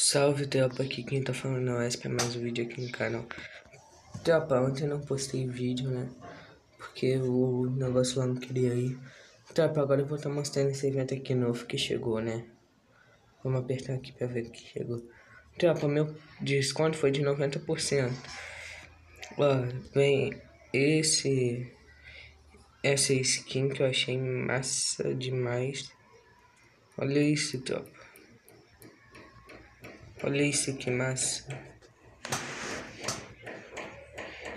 Salve, tropa, aqui quem tá falando é o Esp, mais um vídeo aqui no canal. Tropa, ontem eu não postei vídeo, né, porque o negócio lá não queria ir. Tropa, agora eu vou estar mostrando esse evento aqui novo que chegou, né. Vamos apertar aqui pra ver que chegou. Tropa, meu desconto foi de 90%. Ó, vem essa skin que eu achei massa demais. Olha isso, tropa. Olha isso que massa.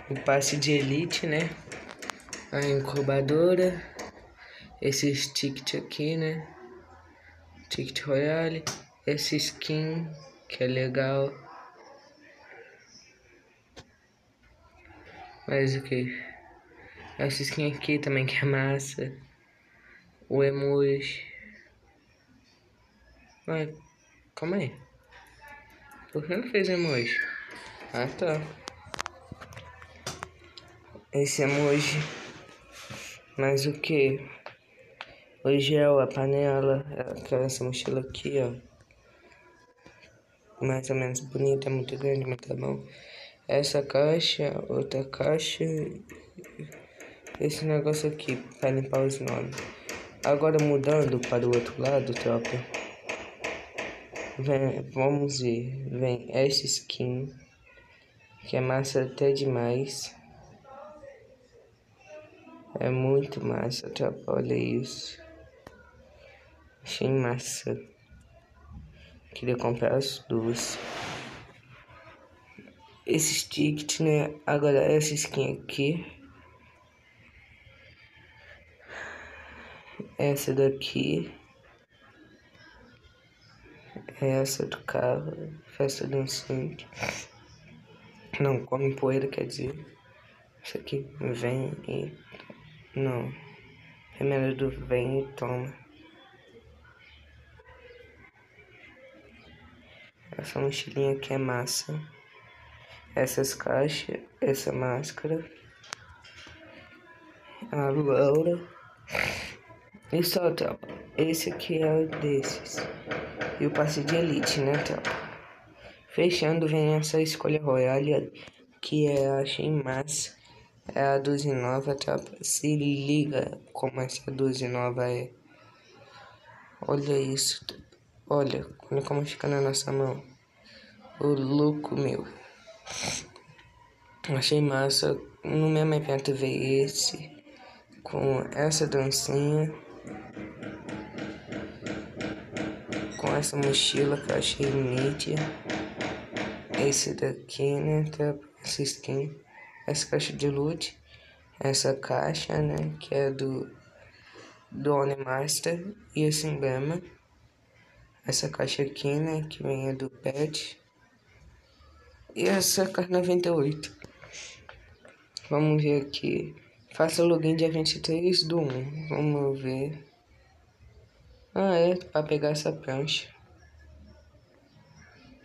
O passe de elite, né? A incubadora. Esses tickets aqui, né? Ticket Royale. Esse skin que é legal. Mas o que? Essa skin aqui também que é massa. O emoji. Ué, calma aí. Por que não fez emoji? Ah, tá. Esse emoji. Mas o que? O gel, a panela. Essa mochila aqui, ó. Mais ou menos bonita, muito grande, mas tá bom. Essa caixa, outra caixa. Esse negócio aqui, para limpar os nomes. Agora mudando para o outro lado, tropa. Vamos ver. Vem essa skin. Que é massa até demais. É muito massa, tropa. Olha isso. Achei massa. Queria comprar as duas. Esses tickets, né? Agora essa skin aqui. Essa daqui. Essa do carro. Festa dançante. Não, come poeira, quer dizer. Isso aqui vem e... Não. Primeiro do vem e toma. Essa mochilinha aqui é massa. Essas caixas. Essa máscara. A Laura. E só, tropa. Esse aqui é o desses. E o passe de elite, né, tropa? Fechando, vem essa escolha royale. Que achei massa. É a 12 nova, tropa. Se liga como essa 12 nova é. Olha isso. Olha como fica na nossa mão. O louco, meu. Achei massa. No mesmo evento veio esse. Com essa dancinha. Com essa mochila que eu achei nítida. Esse daqui, né? Essa skin. Essa caixa de loot. Essa caixa, né? Que é do Master. E esse emblema. Essa caixa aqui, né? Que vem do pet. E essa K98. Vamos ver aqui. Faça login dia 23/1. Vamos ver. Ah, é. Pra pegar essa prancha.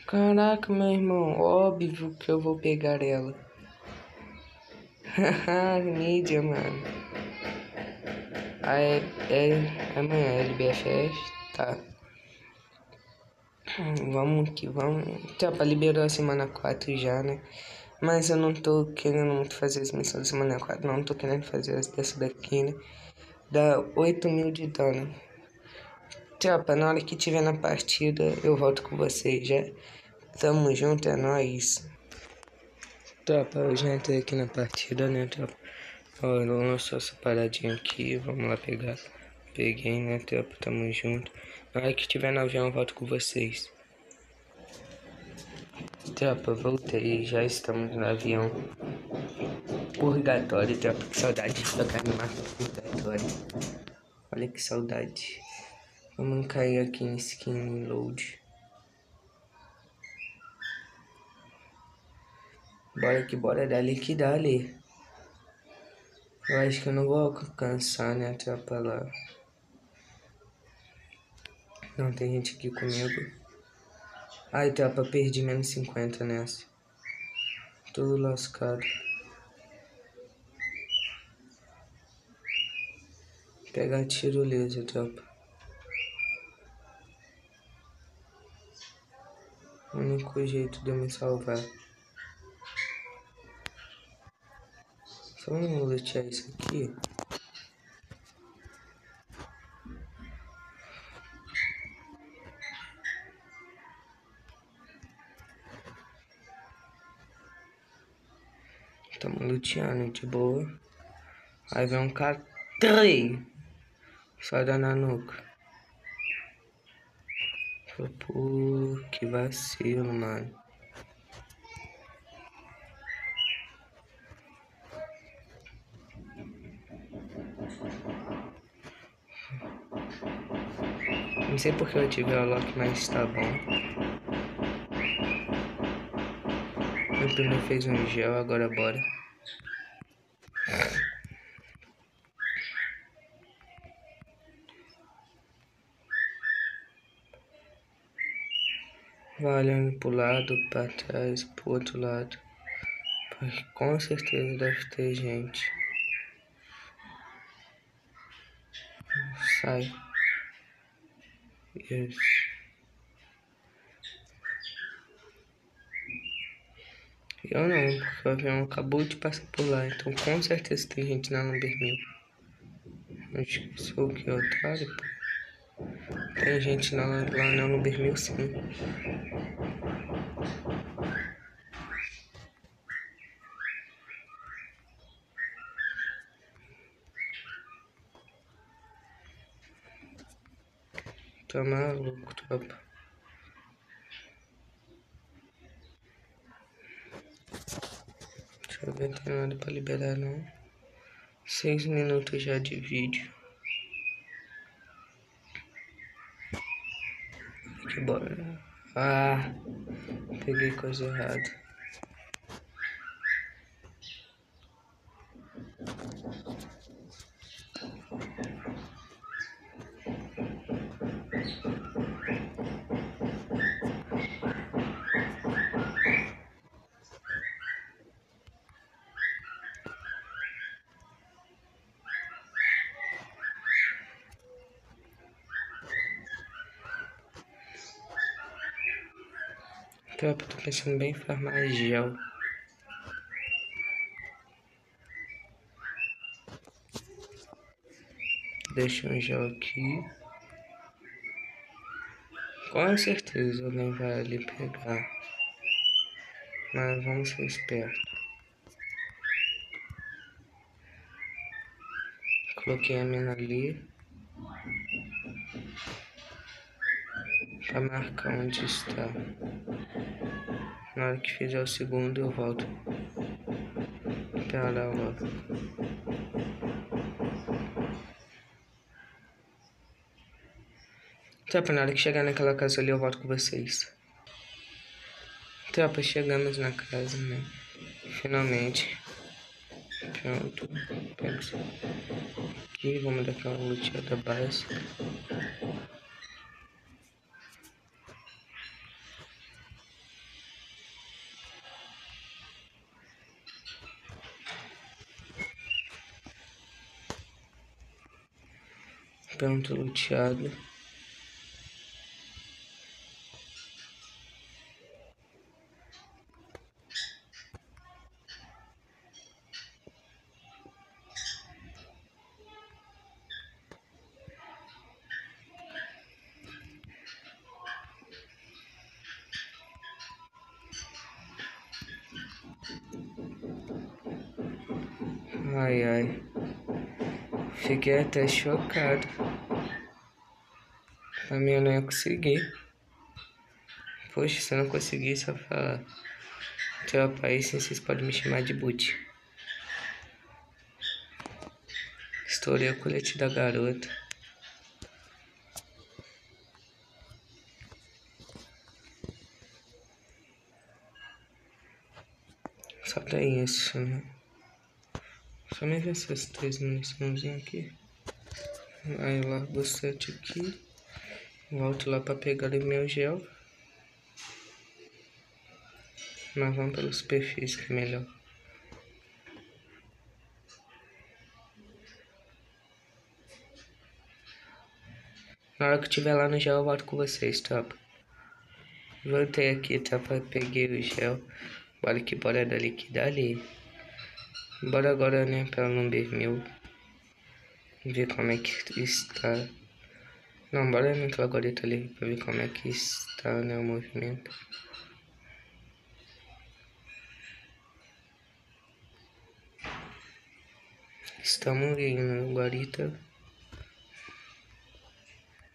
Caraca, meu irmão. Óbvio que eu vou pegar ela. Haha, mídia, mano. Ah, amanhã é LBFF. Tá. Vamos que vamos. Tropa, liberou a semana 4 já, né? Mas eu não tô querendo muito fazer as missões da semana 4. Não tô querendo fazer as dessa daqui, né? Dá 8.000 de dano. Tropa, na hora que tiver na partida, eu volto com vocês, já. Tamo junto, é nóis. Tropa, eu já entrei aqui na partida, né, tropa? Ó, lançou essa paradinha aqui, vamos lá pegar. Peguei, né, tropa, tamo junto. Na hora que tiver no avião, eu volto com vocês. Tropa, voltei, já estamos no avião. Purgatório, tropa, que saudade de tocar no mapa purgatório. Olha que saudade. Vamos cair aqui em skin load. Bora que bora, dali que dali. Eu acho que eu não vou alcançar, né, tropa lá. Não, tem gente aqui comigo. Ai, tropa, perdi menos 50 nessa. Tudo lascado. Pegar tiro laser, tropa. O único jeito de eu me salvar. Só vamos lutear isso aqui. Tamo luteando de boa. Aí vem um cara. Só dá na nuca. Pô, que vacilo, mano. Não sei porque eu tive a lock, mas tá bom. Meu primeiro fez um gel, agora bora. Vai olhando pro lado, pra trás, pro outro lado. Porque com certeza deve ter gente. Sai. Isso. Eu não, porque o avião acabou de passar por lá. Então com certeza tem gente lá no Bermil. Acho que sou o que, otário, pô. Tem gente lá não no Bermil, sim. Tá maluco, tropa. Deixa eu ver, não tem nada pra liberar não. 6 minutos já de vídeo. Que bora. Ah, peguei coisa errada. Tropa, tô pensando bem em farmar gel. Deixa um gel aqui. Com certeza alguém vai ali pegar. Mas vamos ser espertos. Coloquei a mina ali. Pra marcar onde está. Na hora que fizer o segundo eu volto. Pra lá logo. Tropa, na hora que chegar naquela casa ali eu volto com vocês. Tropa, chegamos na casa, né? Finalmente. Pronto. Pega isso aqui, vamos dar aquela luteada básica. Pronto, luteado. Ai, ai. Fiquei até chocado. A minha não ia conseguir. Poxa, se eu não conseguir, só falar. Tropa, aí sim vocês podem me chamar de Boot. Estourei o colete da garota. Só tem isso, né? Só me ver essas 3 muniçãozinhas aqui. Aí eu largo o 7 aqui. Volto lá pra pegar o meu gel. Mas vamos pela superfície que é melhor. Na hora que eu estiver lá no gel eu volto com vocês, tropa. Voltei aqui, tá? Peguei o gel. Bora que bora dali que dali. Bora agora, né? Pra não dormir. Ver como é que está. Não, bora naquela guarita ali pra ver como é que está, né? O movimento. Estamos aí na guarita.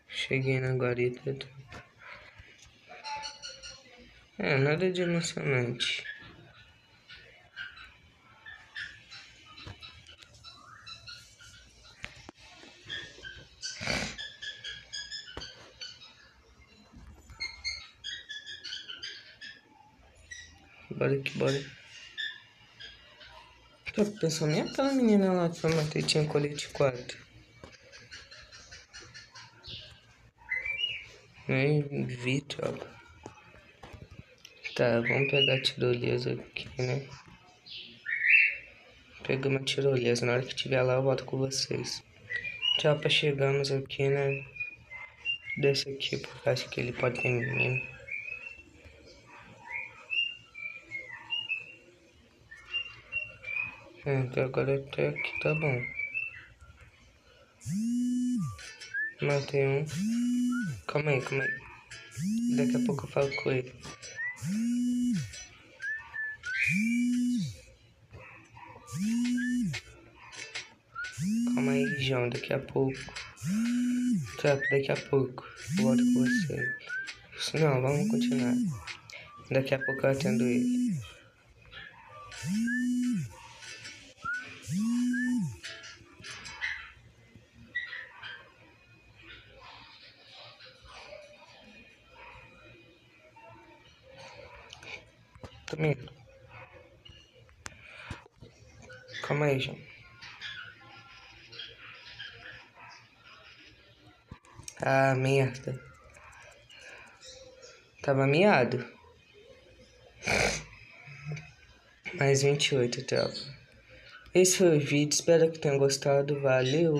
Cheguei na guarita. Nada de emocionante. Bora que bora. Tô pensando nem aquela menina lá que eu matei tinha colete 4. Nem vi, tropa. Tá, vamos pegar a tirolesa aqui, né? Pega uma tirolesa. Na hora que tiver lá, eu volto com vocês. Tropa, chegamos aqui, né? Desce aqui, porque acho que ele pode ter menino. Então agora até aqui tá bom. Matei um. Calma aí, calma aí. Daqui a pouco eu falo com ele. Calma aí, João, daqui a pouco. Tropa, daqui a pouco. Eu volto com você. Não, vamos continuar. Daqui a pouco eu atendo ele. Também. Calma aí, João. Ah, merda. Tava miado. Mais 28, tropa. Esse foi o vídeo. Espero que tenham gostado. Valeu.